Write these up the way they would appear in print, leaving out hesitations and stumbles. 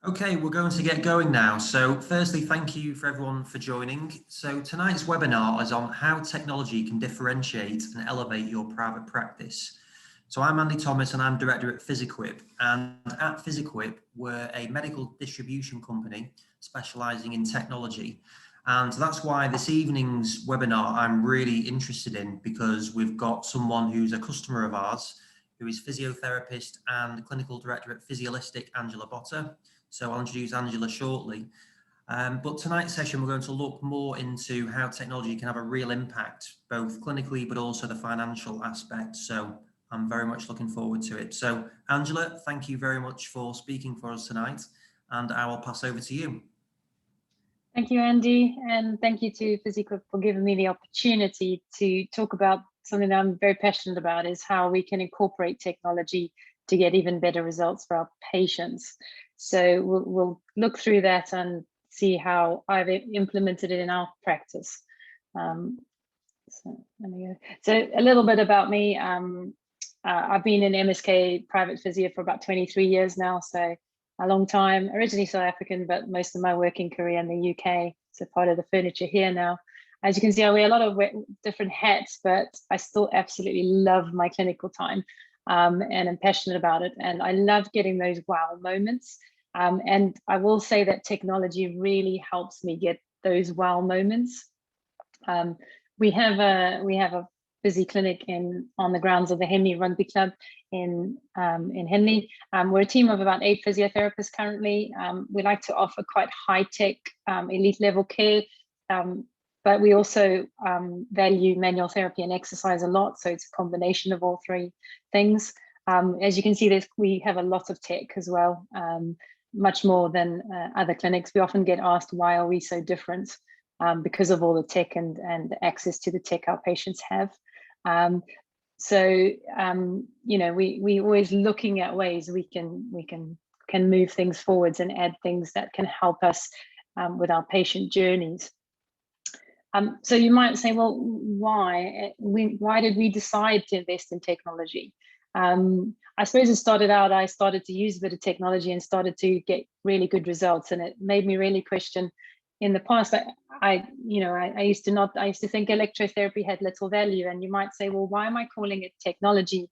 Okay, we're going to get going now. So firstly, thank you for everyone for joining. So tonight's webinar is on how technology can differentiate and elevate your private practice. So I'm Andy Thomas and I'm director at PhysiQuip. And at PhysiQuip, we're a medical distribution company specializing in technology. And that's why this evening's webinar I'm really interested in, because we've got someone who's a customer of ours, who is physiotherapist and clinical director at Physiolistic, Angela Botta. So I'll introduce Angela shortly. But tonight's session, we're going to look more into how technology can have a real impact, both clinically, but also the financial aspect. So I'm very much looking forward to it. So Angela, thank you very much for speaking for us tonight, and I will pass over to you. Thank you, Andy, and thank you to PhysiQuip for giving me the opportunity to talk about something that I'm very passionate about, is how we can incorporate technology to get even better results for our patients. So we'll look through that and see how I've implemented it in our practice. So a little bit about me. I've been in MSK private physio for about 23 years now, so a long time. Originally South African, but most of my working career in the UK, so part of the furniture here now. As you can see, I wear a lot of different hats, but I still absolutely love my clinical time, and I'm passionate about it. And I love getting those wow moments. And I will say that technology really helps me get those wow moments. We have a busy clinic on the grounds of the Henley Rugby Club in Henley. We're a team of about 8 physiotherapists currently. We like to offer quite high-tech, elite level care, but we also value manual therapy and exercise a lot. So it's a combination of all three things. As you can see, we have a lot of tech as well, much more than other clinics. We often get asked, why are we so different? Because of all the tech and access to the tech our patients have. You know, we always looking at ways we can move things forwards and add things that can help us with our patient journeys. So you might say, well, why did we decide to invest in technology? I suppose it started out, I started to use a bit of technology and started to get really good results, and it made me really question. In the past, I used to think electrotherapy had little value, and you might say, well, why am I calling it technology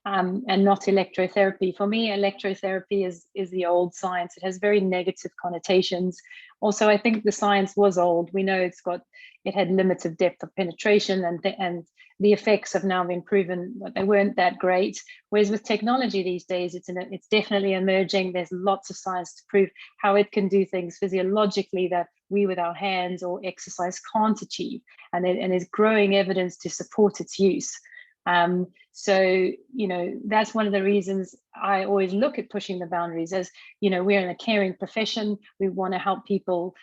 and not electrotherapy? For me, electrotherapy is the old science. It has very negative connotations. Also, I think the science was old. We know it had limited depth of penetration, and the effects have now been proven that they weren't that great. Whereas with technology these days, it's definitely emerging. There's lots of science to prove how it can do things physiologically that we with our hands or exercise can't achieve, and there's growing evidence to support its use. So, you know, that's one of the reasons I always look at pushing the boundaries. As you know, we're in a caring profession. We want to help people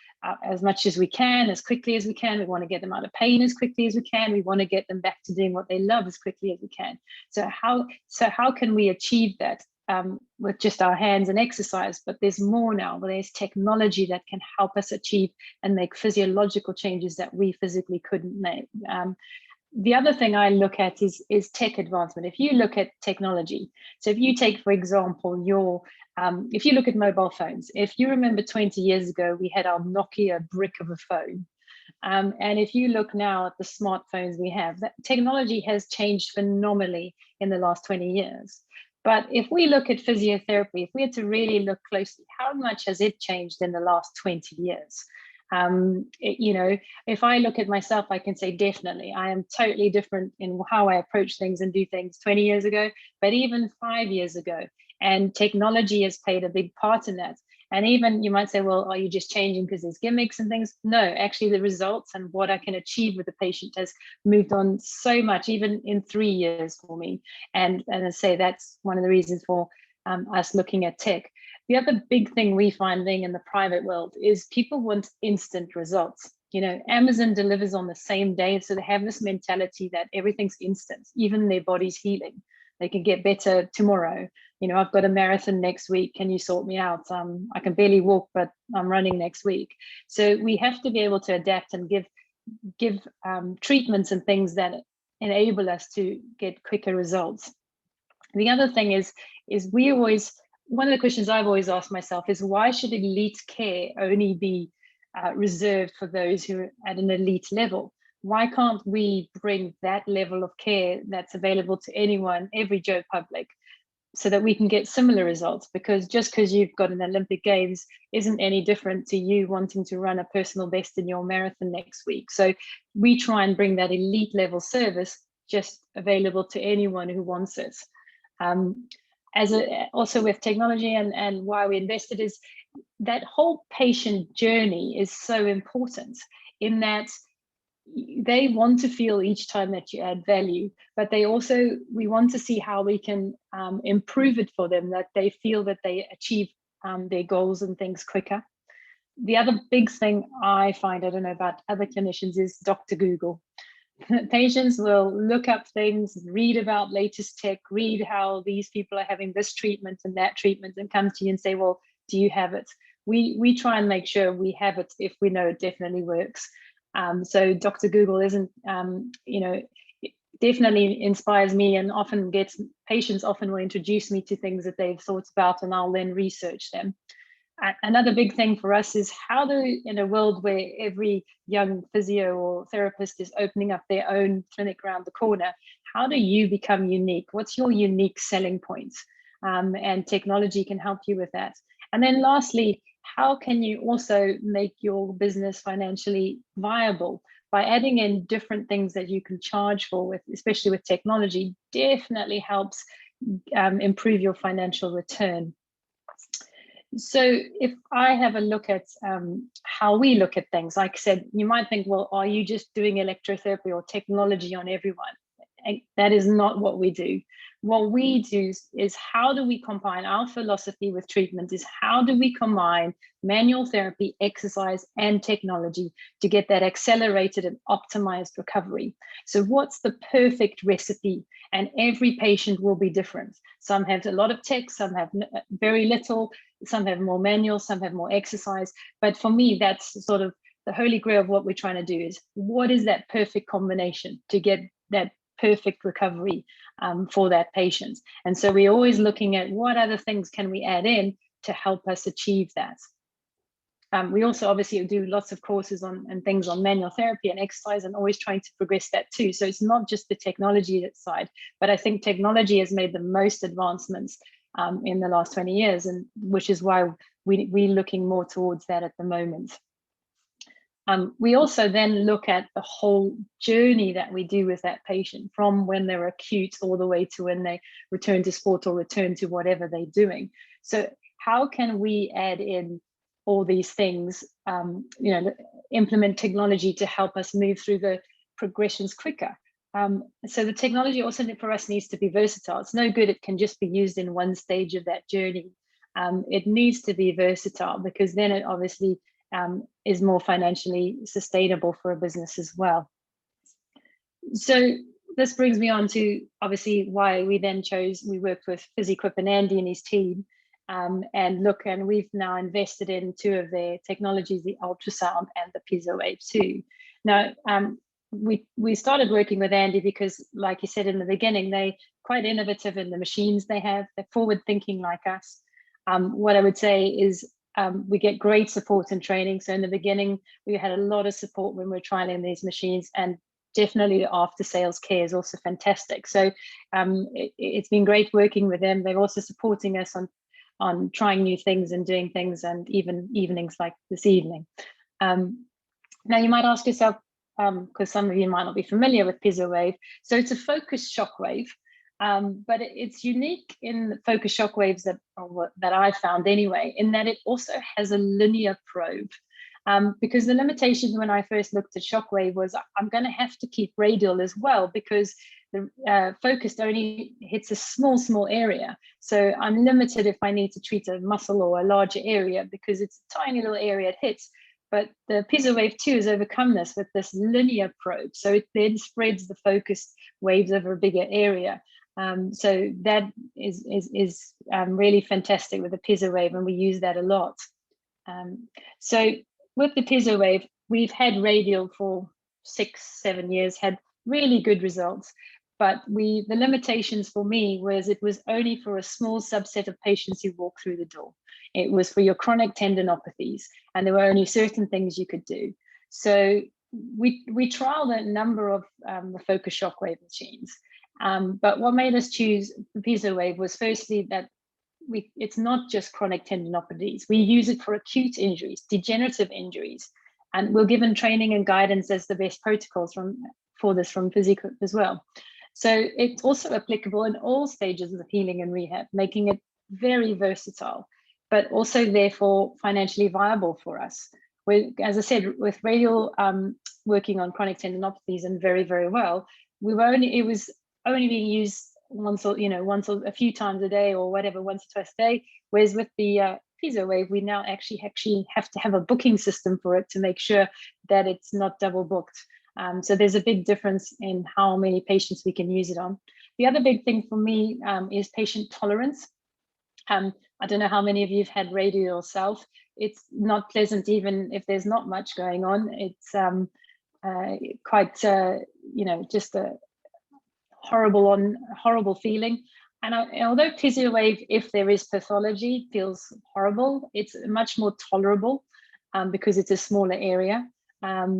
as much as we can, as quickly as we can. We want to get them out of pain as quickly as we can. We want to get them back to doing what they love as quickly as we can. So how can we achieve that with just our hands and exercise? But there's more now. There's technology that can help us achieve and make physiological changes that we physically couldn't make. The other thing I look at is tech advancement. If you look at technology, so if you take, for example, if you look at mobile phones, if you remember 20 years ago, we had our Nokia brick of a phone. And if you look now at the smartphones we have, that technology has changed phenomenally in the last 20 years. But if we look at physiotherapy, if we had to really look closely, how much has it changed in the last 20 years? You know, if I look at myself, I can say definitely I am totally different in how I approach things and do things 20 years ago, but even 5 years ago. And technology has played a big part in that. And even you might say, well, are you just changing because there's gimmicks and things? No, actually the results and what I can achieve with the patient has moved on so much, even in 3 years for me. And I say that's one of the reasons for us looking at tech. The other big thing we find being in the private world is people want instant results. You know, Amazon delivers on the same day. So they have this mentality that everything's instant, even their body's healing. They can get better tomorrow. You know, I've got a marathon next week. Can you sort me out? I can barely walk, but I'm running next week. So we have to be able to adapt and give treatments and things that enable us to get quicker results. The other thing is we always one of the questions I've always asked myself is, why should elite care only be reserved for those who are at an elite level? Why can't we bring that level of care that's available to anyone, every Joe Public, so that we can get similar results? Because just because you've got an Olympic Games isn't any different to you wanting to run a personal best in your marathon next week. So we try and bring that elite level service just available to anyone who wants it. Also with technology, and why we invested, is that whole patient journey is so important, in that they want to feel each time that you add value, but we want to see how we can improve it for them, that they feel that they achieve their goals and things quicker. The other big thing I find, I don't know about other clinicians, is Dr. Google. Patients will look up things, read about latest tech, read how these people are having this treatment and that treatment, and come to you and say, well, do you have it? We try and make sure we have it if we know it definitely works. So Dr. Google isn't, definitely inspires me, and often patients often will introduce me to things that they've thought about, and I'll then research them. Another big thing for us is in a world where every young physio or therapist is opening up their own clinic around the corner, how do you become unique? What's your unique selling points? And technology can help you with that. And then lastly, how can you also make your business financially viable? By adding in different things that you can charge for, especially with technology, definitely helps improve your financial return. So if I have a look at how we look at things, like I said, you might think, well, are you just doing electrotherapy or technology on everyone? And that is not what we do. What we do is how do we combine our philosophy with treatment, is how do we combine manual therapy, exercise, and technology to get that accelerated and optimized recovery. So what's the perfect recipe? And every patient will be different. Some have a lot of tech, some have very little, some have more manual, some have more exercise. But for me, that's sort of the holy grail of what we're trying to do, is what is that perfect combination to get that perfect recovery for that patient. And so we're always looking at what other things can we add in to help us achieve that. We also obviously do lots of courses and things on manual therapy and exercise, and always trying to progress that too. So it's not just the technology side, but I think technology has made the most advancements in the last 20 years, and which is why we're looking more towards that at the moment. We also then look at the whole journey that we do with that patient, from when they're acute all the way to when they return to sport or return to whatever they're doing. So how can we add in all these things, implement technology to help us move through the progressions quicker? So the technology also for us needs to be versatile. It's no good it can just be used in one stage of that journey. It needs to be versatile, because then it obviously is more financially sustainable for a business as well. So this brings me on to obviously why we worked with PhysiQuip and Andy and his team, and we've now invested in two of their technologies, the Ultrasound and the PiezoWave 2. Now, we started working with Andy because, like you said in the beginning, they're quite innovative in the machines they have. They're forward thinking like us. What I would say is we get great support and training. So in the beginning, we had a lot of support when we're trialing these machines, and definitely the after sales care is also fantastic. So it's been great working with them. They're also supporting us on trying new things and doing things, and even evenings like this evening. Now you might ask yourself, because some of you might not be familiar with PiezoWave. So it's a focused shockwave, but it's unique in the focused shockwaves that I found anyway, in that it also has a linear probe. Because the limitation when I first looked at shockwave was I'm going to have to keep radial as well, because the focused only hits a small area. So I'm limited if I need to treat a muscle or a larger area, because it's a tiny little area it hits. But the PiezoWave 2 has overcome this with this linear probe. So it then spreads the focused waves over a bigger area. So that is really fantastic with the PiezoWave, and we use that a lot. So with the PiezoWave, we've had radial for 6-7 years, had really good results. but the limitations for me was it was only for a small subset of patients who walk through the door. It was for your chronic tendinopathies, and there were only certain things you could do. So we trialed a number of the focus shockwave machines, but what made us choose the PiezoWave was firstly that it's not just chronic tendinopathies. We use it for acute injuries, degenerative injuries, and we're given training and guidance as the best protocols for this from Physio as well. So it's also applicable in all stages of healing and rehab, making it very versatile, but also therefore financially viable for us. As I said, with radial working on chronic tendinopathies and very, very well, it was only being used once or a few times a day or whatever, once or twice a day. Whereas with the PiezoWave, we now actually have to have a booking system for it to make sure that it's not double booked. So there's a big difference in how many patients we can use it on. The other big thing for me is patient tolerance. I don't know how many of you have had radial yourself. It's not pleasant even if there's not much going on. It's quite, just a horrible feeling. And although PiezoWave, if there is pathology, feels horrible, it's much more tolerable because it's a smaller area.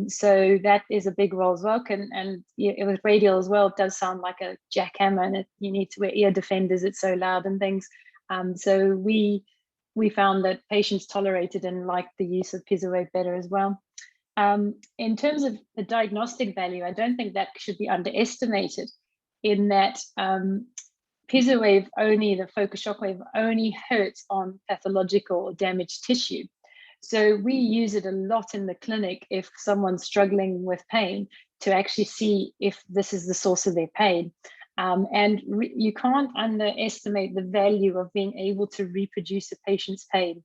So that is a big role as well. And with radial as well, it does sound like a jackhammer, and you need to wear ear defenders. It's so loud and things. So we found that patients tolerated and liked the use of PiezoWave better as well. In terms of the diagnostic value, I don't think that should be underestimated, in that PiezoWave the focus shockwave only hurts on pathological or damaged tissue. So we use it a lot in the clinic if someone's struggling with pain, to actually see if this is the source of their pain. And you can't underestimate the value of being able to reproduce a patient's pain,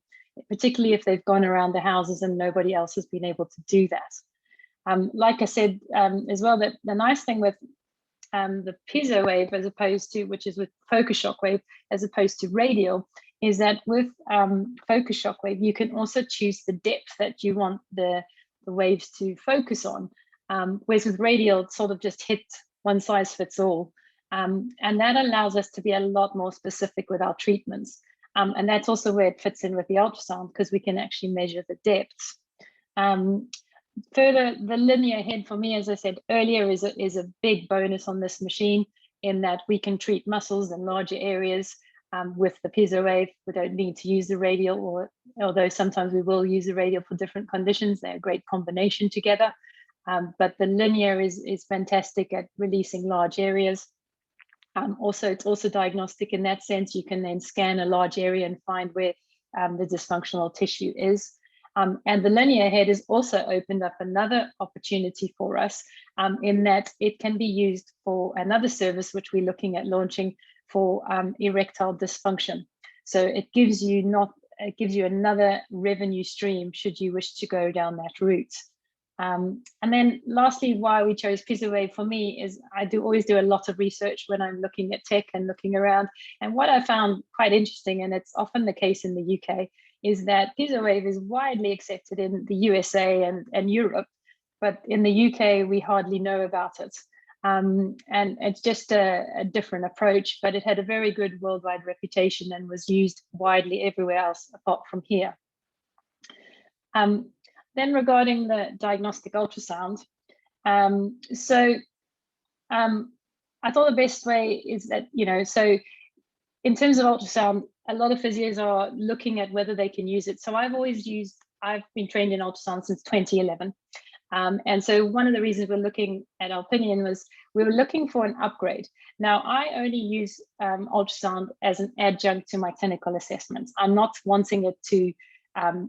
particularly if they've gone around the houses and nobody else has been able to do that. Like I said as well, that the nice thing with the PiezoWave, as opposed to, which is with focus shockwave, as opposed to radial, is that with focus shockwave, you can also choose the depth that you want the waves to focus on. Whereas with radial, it sort of just hits one size fits all. And that allows us to be a lot more specific with our treatments. And that's also where it fits in with the ultrasound, because we can actually measure the depths. Further, the linear head for me, as I said earlier, is a big bonus on this machine, in that we can treat muscles in larger areas with the PiezoWave. We don't need to use the radial, although sometimes we will use the radial for different conditions. They're a great combination together. But the linear is fantastic at releasing large areas. It's also diagnostic in that sense. You can then scan a large area and find where the dysfunctional tissue is. And the linear head has also opened up another opportunity for us, in that it can be used for another service which we're looking at launching for erectile dysfunction. So it gives you another revenue stream should you wish to go down that route. And then lastly, why we chose PiezoWave for me is I always do a lot of research when I'm looking at tech and looking around. And what I found quite interesting, and it's often the case in the UK, is that PiezoWave is widely accepted in the USA and Europe, but in the UK, we hardly know about it. And it's just a different approach, but it had a very good worldwide reputation and was used widely everywhere else apart from here. Then regarding the diagnostic ultrasound, I thought the best way is that, so in terms of ultrasound, a lot of physios are looking at whether they can use it. So I've been trained in ultrasound since 2011. And so one of the reasons we're looking at Alpinion was we were looking for an upgrade. Now, I only use ultrasound as an adjunct to my clinical assessments. I'm not wanting it to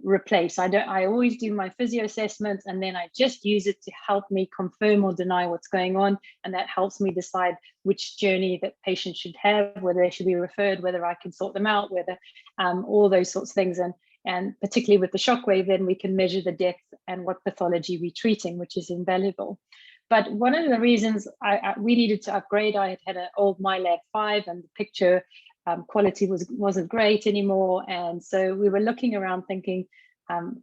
replace. I always do my physio assessments, and then I just use it to help me confirm or deny what's going on. And that helps me decide which journey that patients should have, whether they should be referred, whether I can sort them out, whether all those sorts of things. And particularly with the shockwave, then we can measure the depth and what pathology we're treating, which is invaluable. But one of the reasons we needed to upgrade, I had an old MyLab 5, and the picture quality wasn't great anymore. And so we were looking around thinking,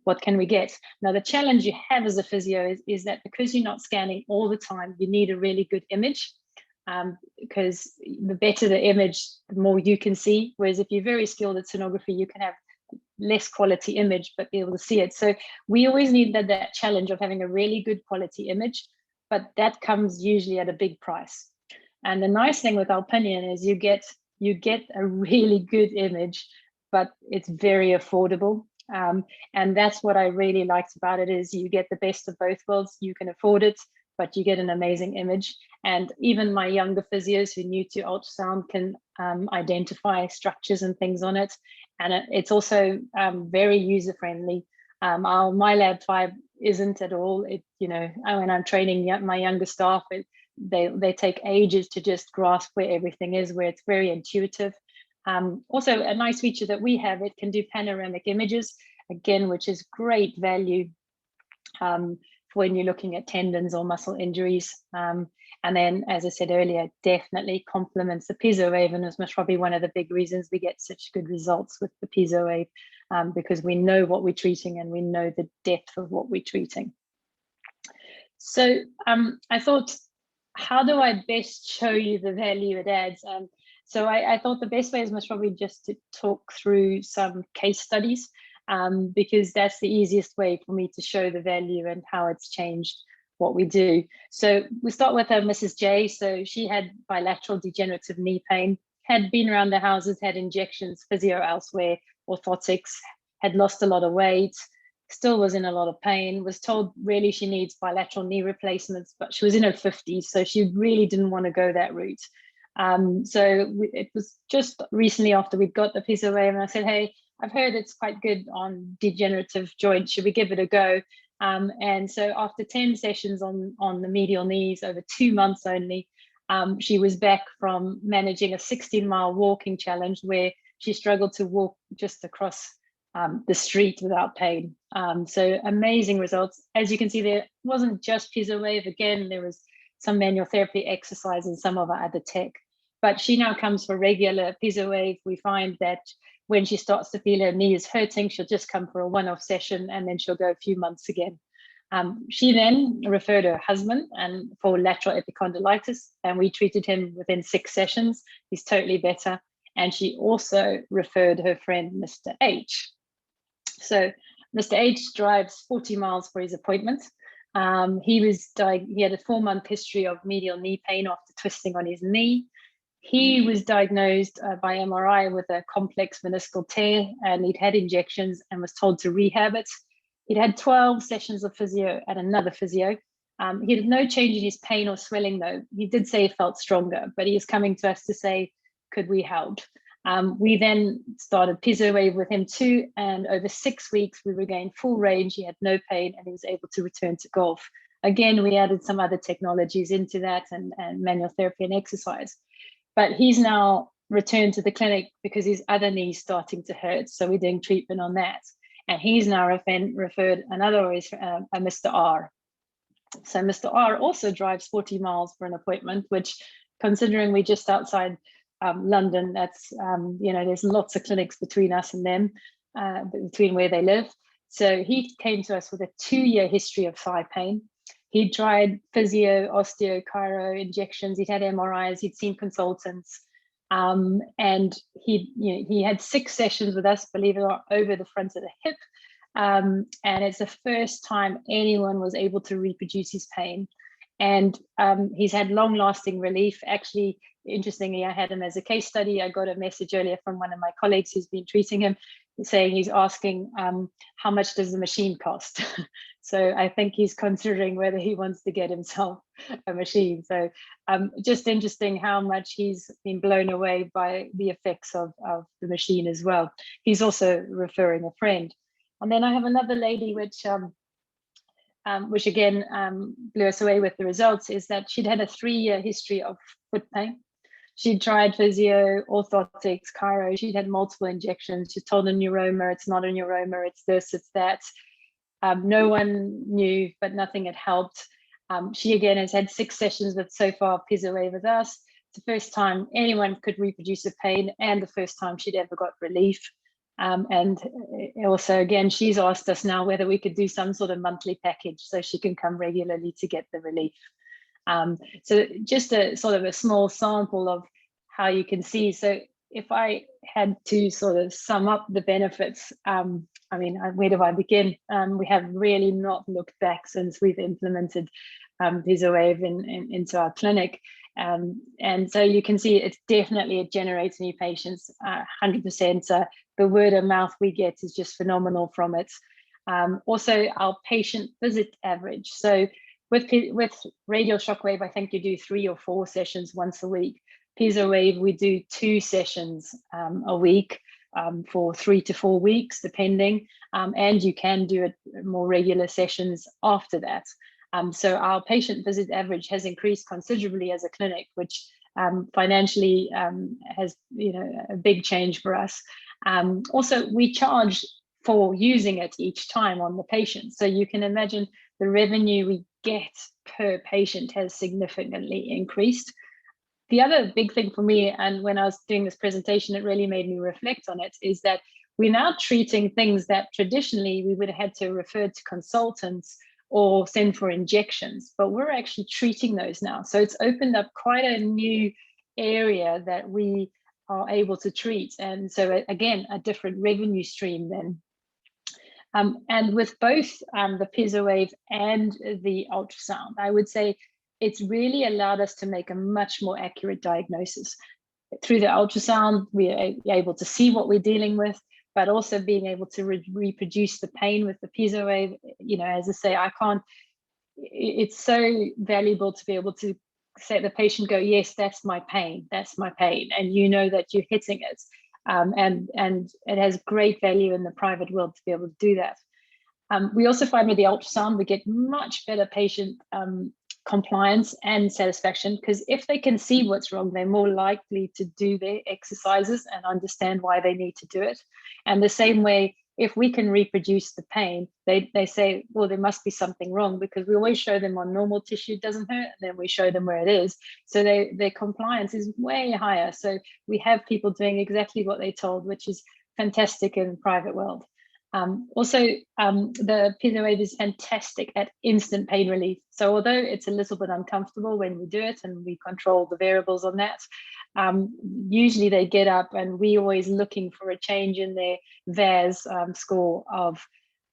what can we get? Now, the challenge you have as a physio is that because you're not scanning all the time, you need a really good image. because the better the image, the more you can see. Whereas if you're very skilled at sonography, you can have less quality image, but be able to see it. So we always need that challenge of having a really good quality image, but that comes usually at a big price. And the nice thing with Alpinion is you get a really good image, but it's very affordable. And that's what I really liked about it, is you get the best of both worlds. You can afford it, but you get an amazing image. And even my younger physios who are new to ultrasound can identify structures and things on it. And it's also very user-friendly. Our MyLab 5 isn't at all. When I'm training my younger staff, they take ages to just grasp where everything is, where it's very intuitive. Also, a nice feature that we have, it can do panoramic images, again, which is great value when you're looking at tendons or muscle injuries. And then, as I said earlier, definitely complements the piezo wave, and is most probably one of the big reasons we get such good results with the piezo wave, because we know what we're treating and we know the depth of what we're treating. So I thought, how do I best show you the value it adds? So I thought the best way is most probably just to talk through some case studies, because that's the easiest way for me to show the value and how it's changed what we do. So we start with Mrs. J. So she had bilateral degenerative knee pain, had been around the houses, had injections, physio elsewhere, orthotics, had lost a lot of weight, still was in a lot of pain, was told really she needs bilateral knee replacements, but she was in her 50s, so she really didn't want to go that route. It was just recently after we'd got the piezo wave, and I said, hey, I've heard it's quite good on degenerative joints. Should we give it a go? And so after 10 sessions on the medial knees over 2 months only, she was back from managing a 16-mile walking challenge where she struggled to walk just across the street without pain. So amazing results. As you can see, there wasn't just piezo wave. Again, there was some manual therapy exercise and some of our other tech. But she now comes for regular piezo wave. We find that when she starts to feel her knee is hurting, she'll just come for a one-off session, and then she'll go a few months again. She then referred her husband and for lateral epicondylitis, and we treated him within 6 sessions. He's totally better. And she also referred her friend, Mr. H. So Mr. H drives 40 miles for his appointment. He had a 4-month history of medial knee pain after twisting on his knee. He was diagnosed by MRI with a complex meniscal tear, and he'd had injections and was told to rehab it. He'd had 12 sessions of physio at another physio. He had no change in his pain or swelling, though. He did say he felt stronger, but he is coming to us to say, could we help? We then started piezo wave with him too, and over 6 weeks, we regained full range. He had no pain, and he was able to return to golf. Again, we added some other technologies into that, and manual therapy and exercise. But he's now returned to the clinic because his other knee's starting to hurt. So we're doing treatment on that. And he's now referred another way, a Mr. R. So Mr. R also drives 40 miles for an appointment, which, considering we're just outside London, that's, there's lots of clinics between us and them, between where they live. So he came to us with a 2-year history of thigh pain. He'd tried physio, osteo, chiro, injections. He'd had MRIs. He'd seen consultants, and he had 6 sessions with us, believe it or not, over the front of the hip. And it's the first time anyone was able to reproduce his pain. And he's had long-lasting relief. Actually, interestingly, I had him as a case study. I got a message earlier from one of my colleagues who's been treating him, saying he's asking how much does the machine cost. So I think he's considering whether he wants to get himself a machine. So just interesting how much he's been blown away by the effects of the machine as well. He's also referring a friend. And then I have another lady, which again blew us away with the results, is that she'd had a 3-year history of foot pain. She'd tried physio, orthotics, chiro. She'd had multiple injections. She's told a neuroma, it's not a neuroma, it's this, it's that. No one knew, but nothing had helped. She again has had 6 sessions with so far piezo wave with us. It's the first time anyone could reproduce a pain, and the first time she'd ever got relief. And also, again, she's asked us now whether we could do some sort of monthly package so she can come regularly to get the relief. So just a sort of a small sample of how you can see. So if I had to sort of sum up the benefits, I mean, where do I begin? We have really not looked back since we've implemented PiezoWave into our clinic. And so you can see it generates new patients, 100%. The word of mouth we get is just phenomenal from it. Also, our patient visit average. So with radial shockwave, I think you do 3 or 4 sessions once a week. PiezoWave, we do 2 sessions a week for 3 to 4 weeks, depending. And you can do it more regular sessions after that. So our patient visit average has increased considerably as a clinic, which financially has, a big change for us. Also, we charge for using it each time on the patient. So you can imagine the revenue we get per patient has significantly increased. The other big thing for me, and when I was doing this presentation, it really made me reflect on it, is that we're now treating things that traditionally we would have had to refer to consultants or send for injections, but we're actually treating those now. So it's opened up quite a new area that we are able to treat. And so again, a different revenue stream then. And with both the PiezoWave and the ultrasound, I would say it's really allowed us to make a much more accurate diagnosis. Through the ultrasound, we are able to see what we're dealing with, but also being able to reproduce the pain with the PiezoWave. As I say, it's so valuable to be able to say the patient go, yes, that's my pain, and you know that you're hitting it. And it has great value in the private world to be able to do that. We also find with the ultrasound, we get much better patient compliance and satisfaction, because if they can see what's wrong, they're more likely to do their exercises and understand why they need to do it. And the same way, if we can reproduce the pain, they say, well, there must be something wrong, because we always show them on normal tissue, it doesn't hurt, and then we show them where it is. So their compliance is way higher. So we have people doing exactly what they're told, which is fantastic in the private world. Also, the PiezoWave is fantastic at instant pain relief. So although it's a little bit uncomfortable when we do it and we control the variables on that, usually they get up, and we're always looking for a change in their VAS score of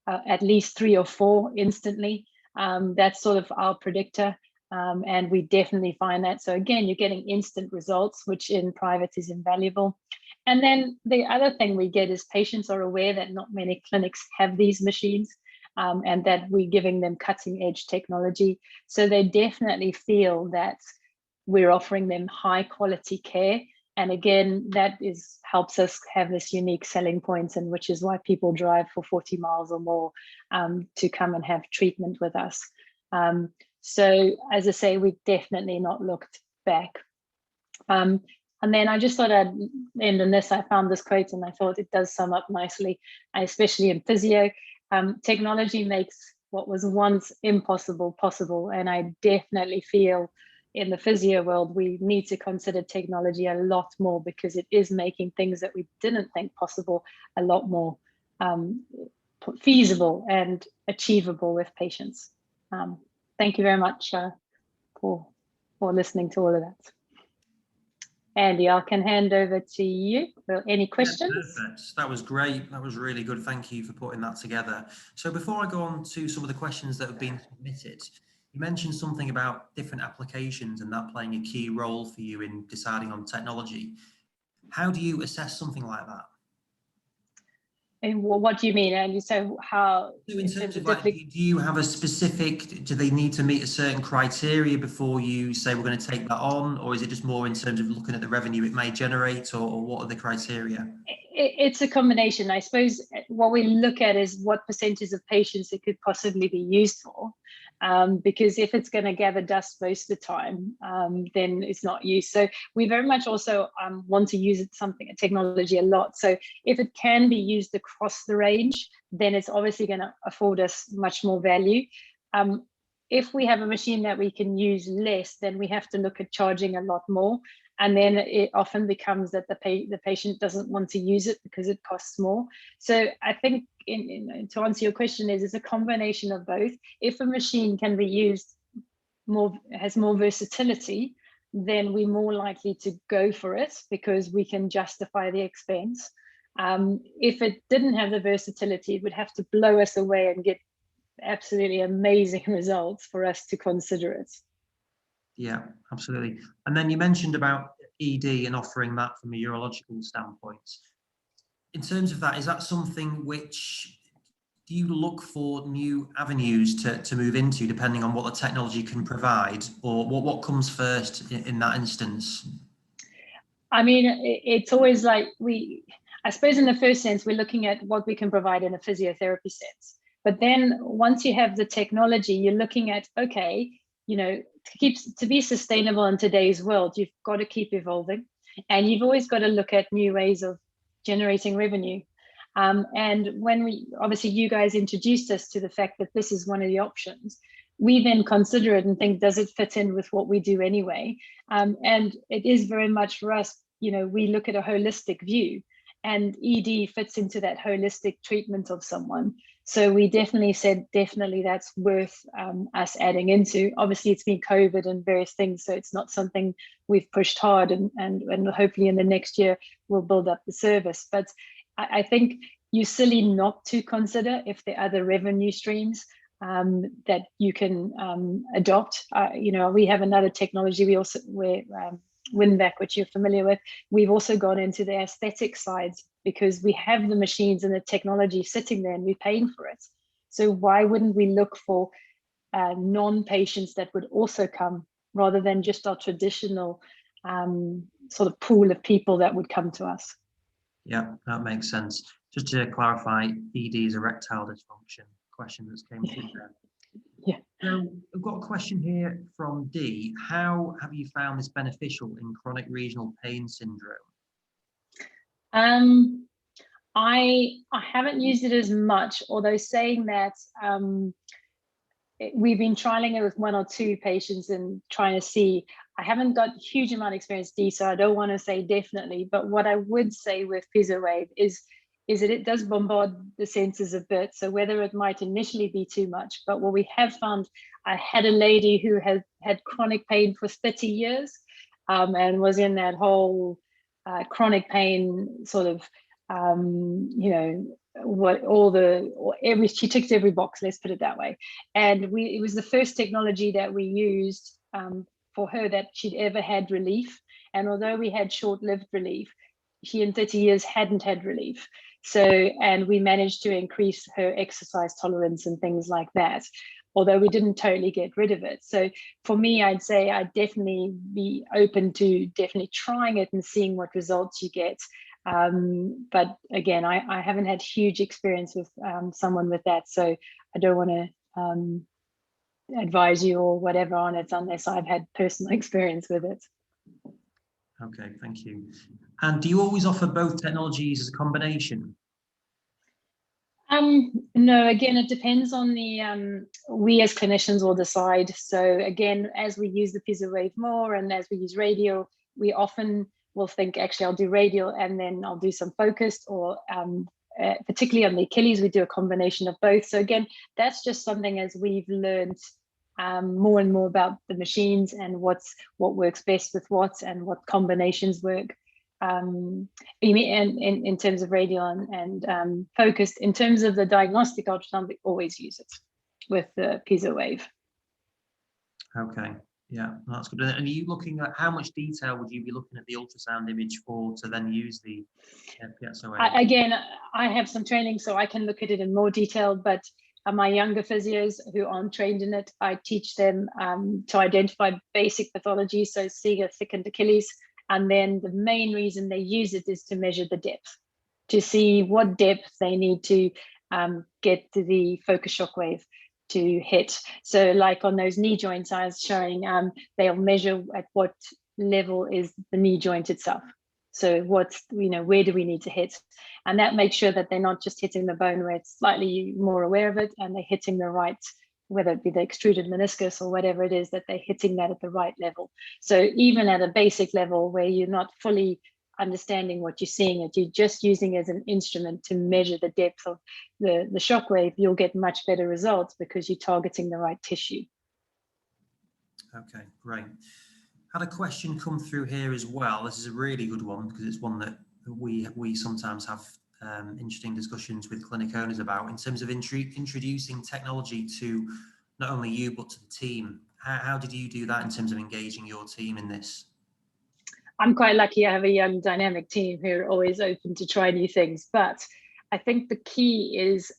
at least 3 or 4 instantly. That's sort of our predictor. And we definitely find that. So again, you're getting instant results, which in private is invaluable. And then the other thing we get is patients are aware that not many clinics have these machines, and that we're giving them cutting edge technology. So they definitely feel that we're offering them high quality care. And again, that helps us have this unique selling point, and which is why people drive for 40 miles or more to come and have treatment with us. So as I say, we've definitely not looked back. And then I just thought I'd end on this. I found this quote and I thought it does sum up nicely, especially in physio. Technology makes what was once impossible possible. And I definitely feel in the physio world, we need to consider technology a lot more, because it is making things that we didn't think possible a lot more feasible and achievable with patients. Thank you very much for listening to all of that. Andy, I can hand over to you. Any questions? Yeah, perfect. That was great. That was really good. Thank you for putting that together. So before I go on to some of the questions that have been submitted, you mentioned something about different applications and that playing a key role for you in deciding on technology. How do you assess something like that? And what do you mean? And you say how? So in terms of like, do you have a specific, do they need to meet a certain criteria before you say we're going to take that on? Or is it just more in terms of looking at the revenue it may generate, or what are the criteria? It's a combination. I suppose what we look at is what percentage of patients it could possibly be used for. Because if it's going to gather dust most of the time, then it's not used. So we very much also want to use technology a lot. So if it can be used across the range, then it's obviously going to afford us much more value. If we have a machine that we can use less, then we have to look at charging a lot more. And then it often becomes that the patient doesn't want to use it because it costs more. So I think to answer your question it's a combination of both. If a machine can be used has more versatility, then we're more likely to go for it because we can justify the expense. If it didn't have the versatility, it would have to blow us away and get absolutely amazing results for us to consider it. Yeah, absolutely. And then you mentioned about ED and offering that from a urological standpoint. In terms of that, is that something which do you look for new avenues to move into depending on what the technology can provide, or what comes first in that instance? I mean, it's always like I suppose in the first sense, we're looking at what we can provide in a physiotherapy sense. But then once you have the technology, you're looking at, okay, you know, to be sustainable in today's world, you've got to keep evolving, and you've always got to look at new ways of generating revenue. And when obviously you guys introduced us to the fact that this is one of the options, we then consider it and think, does it fit in with what we do anyway? And it is very much for us, you know, we look at a holistic view, and ED fits into that holistic treatment of someone. So we definitely said, definitely that's worth us adding into. Obviously it's been COVID and various things, so it's not something we've pushed hard, and hopefully in the next year we'll build up the service. But I think you're silly not to consider if there are other revenue streams that you can adopt. You know, we have another technology, we're WinVac, which you're familiar with. We've also gone into the aesthetic sides because we have the machines and the technology sitting there and we're paying for it. So why wouldn't we look for non-patients that would also come, rather than just our traditional sort of pool of people that would come to us? Yeah, that makes sense. Just to clarify, ED is erectile dysfunction. Question that's came through there. Yeah. So I've got a question here from D. How have you found this beneficial in chronic regional pain syndrome? I haven't used it as much, although saying that we've been trialing it with 1 or 2 patients and trying to see. I haven't got a huge amount of experience, D, so I don't want to say definitely, but what I would say with PiezoWave is that it does bombard the senses a bit. So whether it might initially be too much, but what we have found, I had a lady who had chronic pain for 30 years and was in that whole chronic pain sort of, you know, she ticked every box, let's put it that way. And it was the first technology that we used for her that she'd ever had relief. And although we had short-lived relief, she in 30 years hadn't had relief. So, and we managed to increase her exercise tolerance and things like that, although we didn't totally get rid of it. So for me, I'd say I'd definitely be open to definitely trying it and seeing what results you get. But again, I haven't had huge experience with someone with that, so I don't want to advise you or whatever on it unless I've had personal experience with it. Okay, thank you. And do you always offer both technologies as a combination? No, again, it depends on the, we as clinicians will decide. So again, as we use the PiezoWave more and as we use radial, we often will think, actually, I'll do radial and then I'll do some focused, or particularly on the Achilles, we do a combination of both. So again, that's just something as we've learned more and more about the machines and what works best with what and what combinations work. In terms of radial and focused. In terms of the diagnostic ultrasound, we always use it with the PiezoWave. Okay, yeah, that's good. And are you looking at how much detail would you be looking at the ultrasound image for to then use the PiezoWave? Again, I have some training, so I can look at it in more detail, but my younger physios who aren't trained in it, I teach them to identify basic pathology, so seeing a thickened Achilles. And then the main reason they use it is to measure the depth, to see what depth they need to get to the focus shockwave to hit. So like on those knee joints I was showing, they'll measure at what level is the knee joint itself. So what's, you know, where do we need to hit? And that makes sure that they're not just hitting the bone where it's slightly more aware of it, and they're hitting the right, whether it be the extruded meniscus or whatever it is, that they're hitting that at the right level. So even at a basic level where you're not fully understanding what you're seeing, if you're just using it as an instrument to measure the depth of the shockwave, you'll get much better results because you're targeting the right tissue. Okay, great. Had a question come through here as well. This is a really good one because it's one that we sometimes have interesting discussions with clinic owners about in terms of introducing technology to not only you but to the team. How did you do that in terms of engaging your team in this? I'm quite lucky. I have a young dynamic team who are always open to try new things, but I think the key is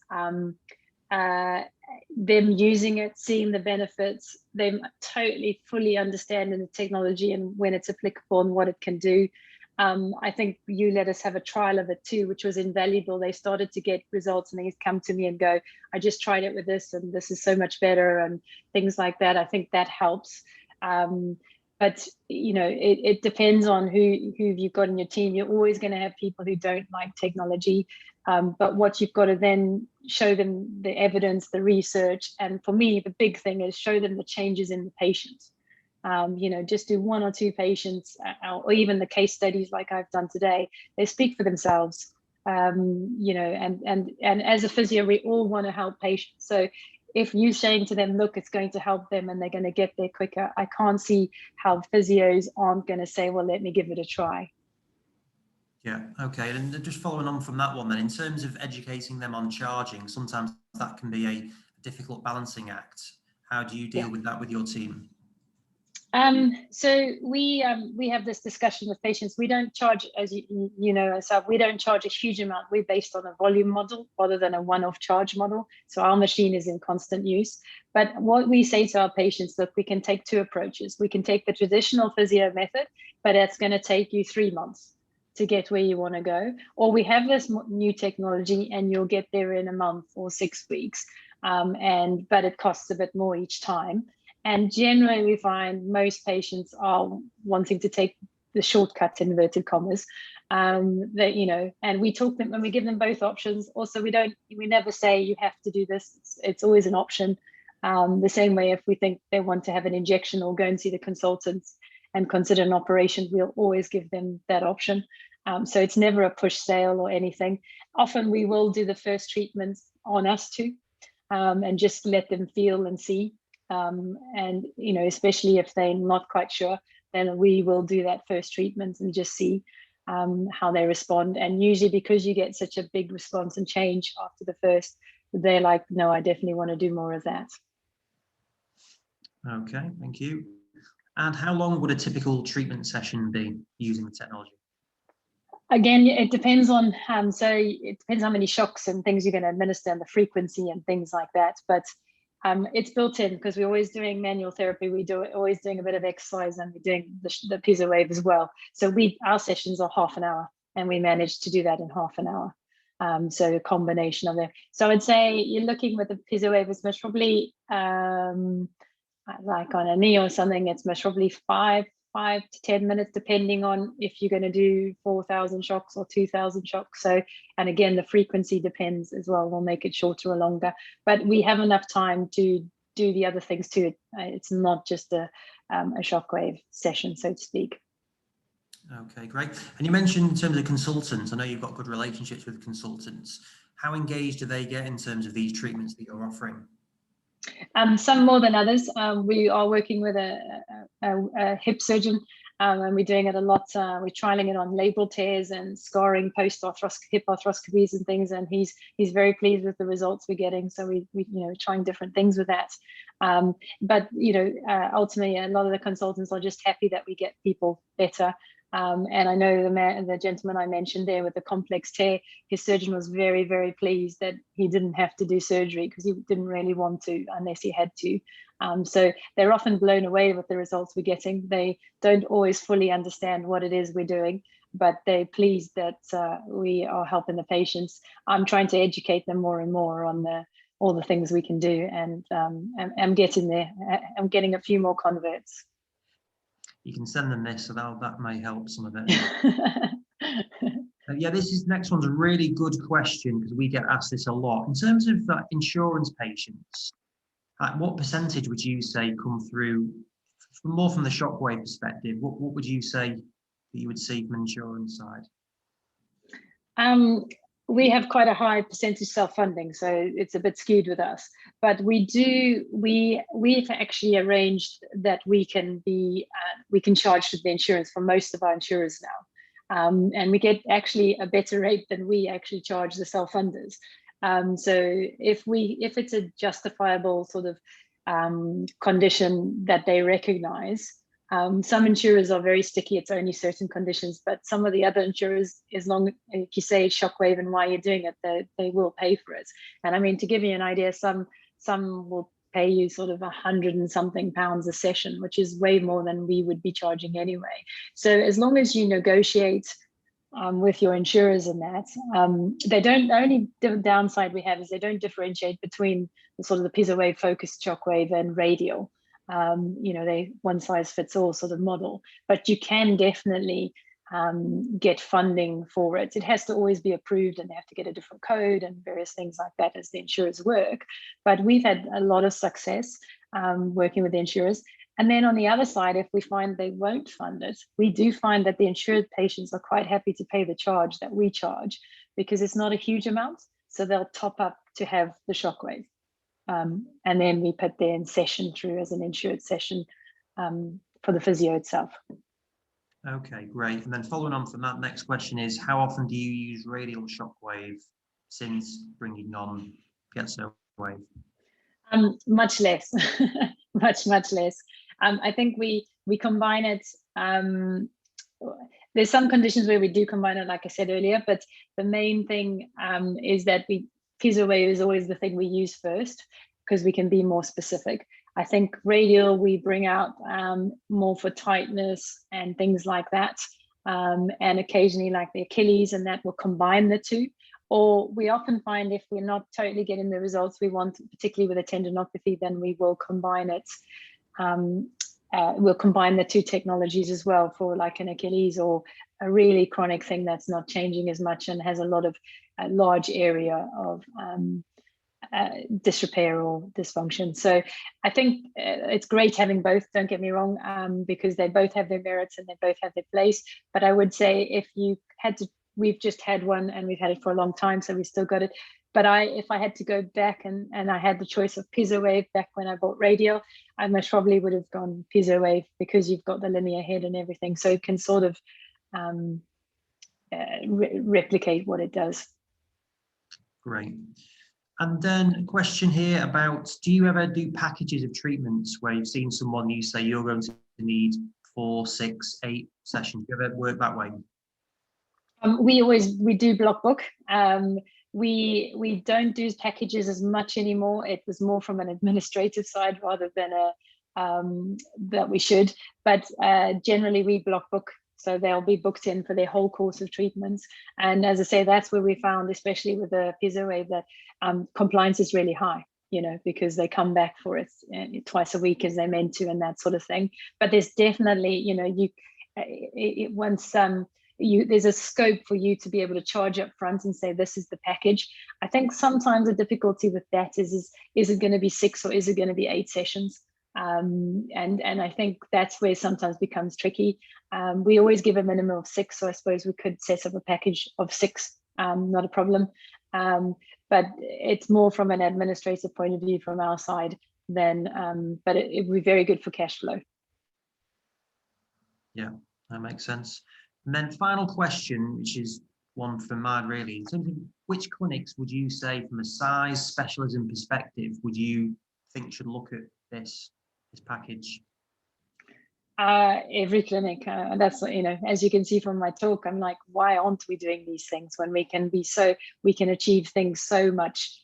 them using it, seeing the benefits, them totally fully understanding the technology and when it's applicable and what it can do. I think you let us have a trial of it too, which was invaluable. They started to get results and they'd come to me and go, I just tried it with this and this is so much better and things like that. I think that helps. But you know, it depends on who you've got in your team. You're always going to have people who don't like technology. But what you've got to then show them the evidence, the research, and for me, the big thing is show them the changes in the patients. You know, just do 1 or 2 patients, or even the case studies like I've done today. They speak for themselves. You know, and as a physio, we all want to help patients. So if you're saying to them, look, it's going to help them and they're going to get there quicker, I can't see how physios aren't going to say, well, let me give it a try. Yeah, okay. And just following on from that one then, in terms of educating them on charging, sometimes that can be a difficult balancing act. How do you deal with that with your team? So we have this discussion with patients. We don't charge, as you know, so we don't charge a huge amount. We're based on a volume model rather than a one-off charge model. So our machine is in constant use. But what we say to our patients, look, we can take 2 approaches. We can take the traditional physio method, but it's going to take you 3 months to get where you want to go. Or we have this new technology and you'll get there in a month or 6 weeks. But it costs a bit more each time. And generally, we find most patients are wanting to take the shortcut, in inverted commas. That, you know, and we talk them when we give them both options. Also, we never say you have to do this. It's always an option. The same way, if we think they want to have an injection or go and see the consultants and consider an operation, we'll always give them that option. So it's never a push sale or anything. Often we will do the first treatments on us too, and just let them feel and see. And, you know, especially if they're not quite sure, then we will do that first treatment and just see how they respond. And usually because you get such a big response and change after the first, they're like, no, I definitely want to do more of that. Okay, thank you. And how long would a typical treatment session be using the technology? Again, it depends on, so it depends how many shocks and things you're going to administer and the frequency and things like that. But it's built in because we're always doing manual therapy. Always doing a bit of exercise and we're doing the piezo wave as well. So our sessions are half an hour and we manage to do that in half an hour. So a combination of it. So I'd say you're looking with the piezo wave is most probably like on a knee or something, it's most probably 5 to 10 minutes, depending on if you're going to do 4,000 shocks or 2,000 shocks. So, and again, the frequency depends as well. We'll make it shorter or longer, but we have enough time to do the other things too. It's not just a shockwave session, so to speak. Okay, great. And you mentioned in terms of consultants, I know you've got good relationships with consultants. How engaged do they get in terms of these treatments that you're offering? Some more than others. We are working with a hip surgeon, and we're doing it a lot. We're trialing it on labral tears and scarring post hip arthroscopies and things, and he's very pleased with the results we're getting. So we you know, trying different things with that. But you know, ultimately, a lot of the consultants are just happy that we get people better. And I know the gentleman I mentioned there with the complex tear, his surgeon was very, very pleased that he didn't have to do surgery because he didn't really want to unless he had to. So they're often blown away with the results we're getting. They don't always fully understand what it is we're doing, but they're pleased that we are helping the patients. I'm trying to educate them more and more on all the things we can do, and I'm getting there. I'm getting a few more converts. You can send them this, so that may help some of it. Yeah, next one's a really good question because we get asked this a lot. In terms of insurance patients, what percentage would you say come through, more from the Shockwave perspective, what would you say that you would see from insurance side? We have quite a high percentage self-funding, so it's a bit skewed with us. But we've actually arranged that we can charge to the insurance for most of our insurers now, and we get actually a better rate than we actually charge the self-funders. So if it's a justifiable sort of condition that they recognise. Some insurers are very sticky. It's only certain conditions, but some of the other insurers, as long if you say Shockwave and why you're doing it, they will pay for it. And I mean, to give you an idea, some will pay you sort of £100 and something a session, which is way more than we would be charging anyway. So as long as you negotiate with your insurers and that, they don't. The only downside we have is they don't differentiate between the sort of the piezo wave focused shockwave and radial. They one size fits all sort of model, but you can definitely get funding for it. It has to always be approved, and they have to get a different code and various things like that as the insurers work. But we've had a lot of success working with the insurers. And then on the other side, if we find they won't fund it, we do find that the insured patients are quite happy to pay the charge that we charge, because it's not a huge amount. So they'll top up to have the shockwave. And then we put their session through as an insured session for the physio itself. Okay, great. And then following on from that, next question is, how often do you use radial shockwave since bringing on piezo wave? Much less, much less. I think we combine it. There's some conditions where we do combine it, like I said earlier, but the main thing is that piezo wave is always the thing we use first, because we can be more specific. I think radial we bring out more for tightness and things like that, and occasionally like the Achilles, and that will combine the two. Or we often find if we're not totally getting the results we want, particularly with a tendinopathy, then we will combine it. We'll combine the two technologies as well for like an Achilles or a really chronic thing that's not changing as much and has a lot of a large area of disrepair or dysfunction. So I think it's great having both, don't get me wrong, because they both have their merits and they both have their place. But I would say if you had to, we've just had one and we've had it for a long time, so we still got it. But if I had to go back and I had the choice of piezo wave back when I bought radial, I most probably would have gone piezo wave, because you've got the linear head and everything, so it can sort of replicate what it does. Great. And then a question here about, do you ever do packages of treatments where you've seen someone, you say you're going to need 4, 6, 8 sessions? Do you ever work that way? We do block book. We don't do packages as much anymore. It was more from an administrative side rather than that we should. But generally we block book, so they'll be booked in for their whole course of treatments. And as I say, that's where we found, especially with the piezo wave, that compliance is really high, because they come back for it twice a week as they're meant to, and that sort of thing. But there's definitely, there's a scope for you to be able to charge up front and say, this is the package. I think sometimes the difficulty with that is it going to be 6 or is it going to be 8 sessions? And I think that's where sometimes becomes tricky. We always give a minimum of 6, so I suppose we could set up a package of 6, not a problem. But it's more from an administrative point of view from our side than, but it would be very good for cash flow. Yeah, that makes sense. And then final question, which is one for Mad really, in terms of which clinics would you say from a size specialism perspective would you think should look at this package? Every clinic. That's, as you can see from my talk, I'm like, why aren't we doing these things when we can achieve things so much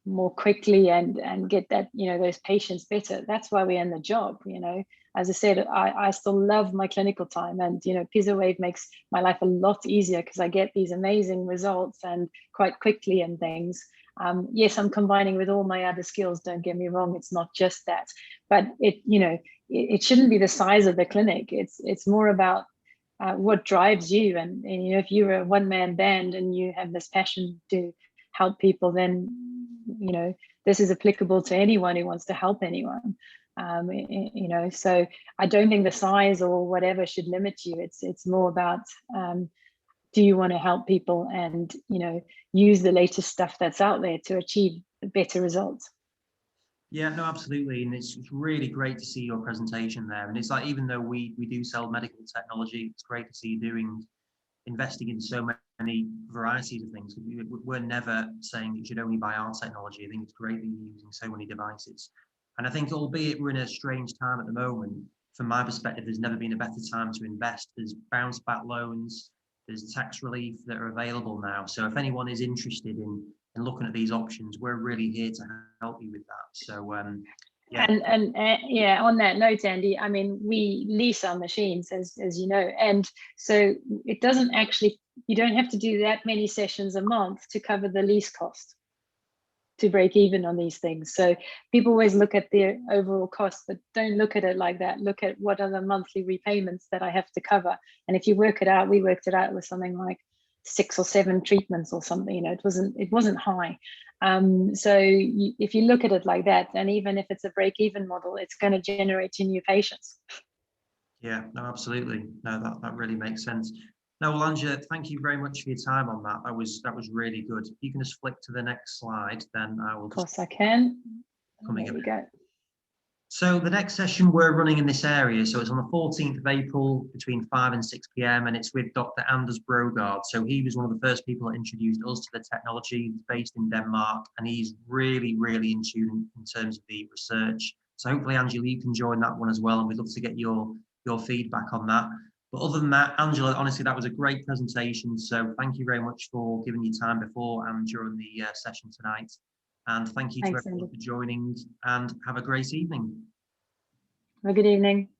more quickly and get that, those patients better? That's why we're in the job. As I said, I still love my clinical time, and piezo wave makes my life a lot easier because I get these amazing results and quite quickly and things. Yes, I'm combining with all my other skills, don't get me wrong, it's not just that, but it shouldn't be the size of the clinic. It's more about what drives you, and if you're a one-man band and you have this passion to help people, then this is applicable to anyone who wants to help anyone. So I don't think the size or whatever should limit you. It's more about do you want to help people and, you know, use the latest stuff that's out there to achieve better results? Yeah, no, absolutely. And it's really great to see your presentation there. And it's like, even though we do sell medical technology, it's great to see you investing in so many varieties of things. We're never saying that you should only buy our technology. I think it's great that you're using so many devices. And I think, albeit we're in a strange time at the moment, from my perspective, there's never been a better time to invest. There's bounce back loans, there's tax relief that are available now. So if anyone is interested in looking at these options, we're really here to help you with that. So yeah. And yeah, on that note, Andy, I mean, we lease our machines, as you know, and so it doesn't actually, you don't have to do that many sessions a month to cover the lease cost to break even on these things. So people always look at the overall cost, but don't look at it like that. Look at what are the monthly repayments that I have to cover. And if you work it out, we worked it out with something like 6 or 7 treatments or something, you know, it wasn't high. So if you look at it like that, and even if it's a break-even model, it's going to generate you new patients. Yeah, no, absolutely. No, that really makes sense. No, well, Angela, thank you very much for your time on that. That was really good. If you can just flick to the next slide, then I will. Of course, I can. There we go. So the next session we're running in this area, so it's on the 14th of April between 5 and 6 p.m. and it's with Dr. Anders Brogard. So he was one of the first people that introduced us to the technology. He's based in Denmark and he's really in tune in terms of the research. So hopefully, Angela, you can join that one as well, and we'd love to get your feedback on that. But other than that, Angela, honestly, that was a great presentation. So thank you very much for giving your time before and during the session tonight. And thank you to everyone for joining, and have a great evening. Have a good evening.